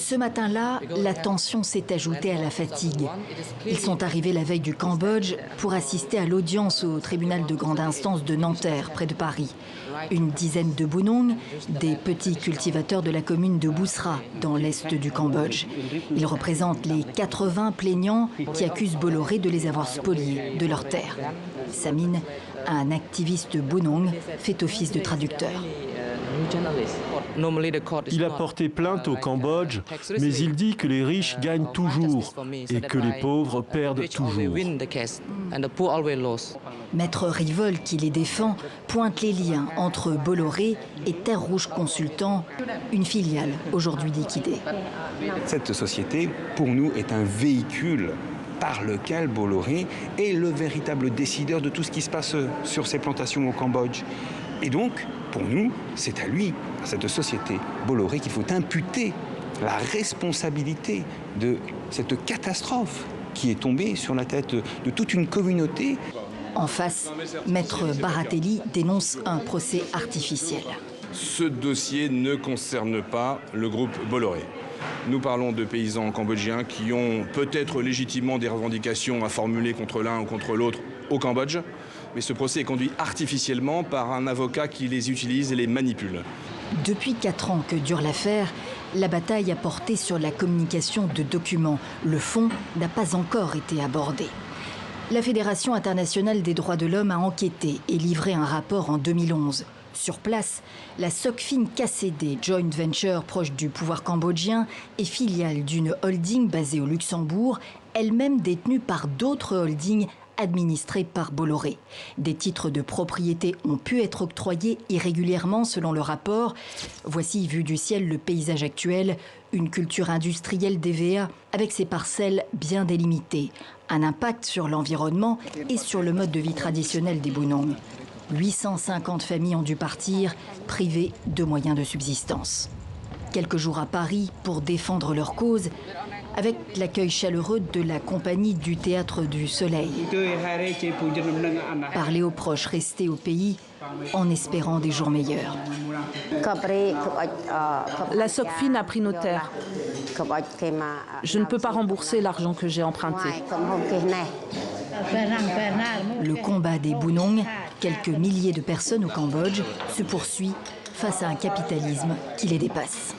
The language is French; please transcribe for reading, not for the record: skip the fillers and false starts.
Ce matin-là, la tension s'est ajoutée à la fatigue. Ils sont arrivés la veille du Cambodge pour assister à l'audience au tribunal de grande instance de Nanterre, près de Paris. Une dizaine de Bunong, des petits cultivateurs de la commune de Bousra, dans l'est du Cambodge. Ils représentent les 80 plaignants qui accusent Bolloré de les avoir spoliés de leurs terres. Samine, un activiste Bunong, fait office de traducteur. Il a porté plainte au Cambodge, mais il dit que les riches gagnent toujours et que les pauvres perdent toujours. Maître Rivol, qui les défend, pointe les liens entre Bolloré et Terre Rouge Consultant, une filiale aujourd'hui liquidée. Cette société, pour nous, est un véhicule par lequel Bolloré est le véritable décideur de tout ce qui se passe sur ces plantations au Cambodge. Et donc, pour nous, c'est à lui, à cette société Bolloré, qu'il faut imputer la responsabilité de cette catastrophe qui est tombée sur la tête de toute une communauté. En face, Maître Baratelli dénonce un procès artificiel. Ce dossier ne concerne pas le groupe Bolloré. Nous parlons de paysans cambodgiens qui ont peut-être légitimement des revendications à formuler contre l'un ou contre l'autre au Cambodge, mais ce procès est conduit artificiellement par un avocat qui les utilise et les manipule. Depuis 4 ans que dure l'affaire, la bataille a porté sur la communication de documents. Le fond n'a pas encore été abordé. La Fédération internationale des droits de l'homme a enquêté et livré un rapport en 2011. Sur place, la Sokfin KCD, joint venture proche du pouvoir cambodgien et filiale d'une holding basée au Luxembourg, elle-même détenue par d'autres holdings administrés par Bolloré. Des titres de propriété ont pu être octroyés irrégulièrement selon le rapport. Voici, vu du ciel, le paysage actuel, une culture industrielle d'EVA avec ses parcelles bien délimitées. Un impact sur l'environnement et sur le mode de vie traditionnel des Bunong. 850 familles ont dû partir, privées de moyens de subsistance. Quelques jours à Paris pour défendre leur cause, avec l'accueil chaleureux de la compagnie du Théâtre du Soleil. Parler aux proches restés au pays en espérant des jours meilleurs. La Sokfin a pris nos terres. Je ne peux pas rembourser l'argent que j'ai emprunté. Le combat des Bunong, quelques milliers de personnes au Cambodge, se poursuit face à un capitalisme qui les dépasse.